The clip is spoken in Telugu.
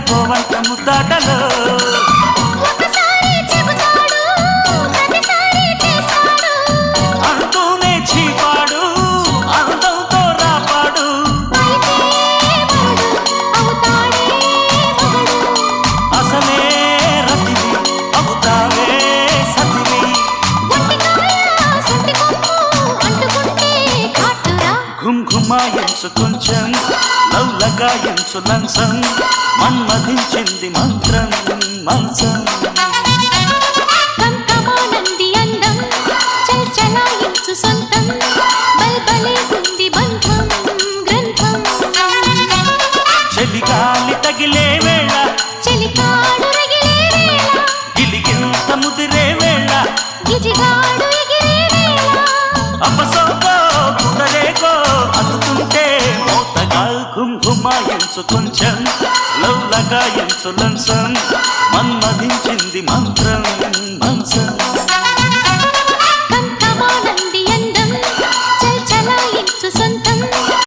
సరిపోవంత ముద్దాటలో అంటూనే చీపాడు అందంతో రాపాడు అసలే రతివి అవుతావే సతివి ఘుమ్ ఘుమాయించు కొంచెం లవ్లగాయించు లంసం మన్మధించింది మంత్రం మంచం కంకమానంది అందం చల్చలాయించు సొంతం బల్బలే ఉంది బంధం గ్రంథం చలిగాలి తగిలే వేళ చెలికాడు రగిలే వేళ గిలిగింత ముదిరే వేళ గిజిగాడు ఎగిరే వేళ అపసోకో కుదరేకో అందుకుంటే మోతగా ఘుమ్ ఘుమాయించు కొంచెం లవ్లగాయించు లంసం మన్మధించింది మంత్రం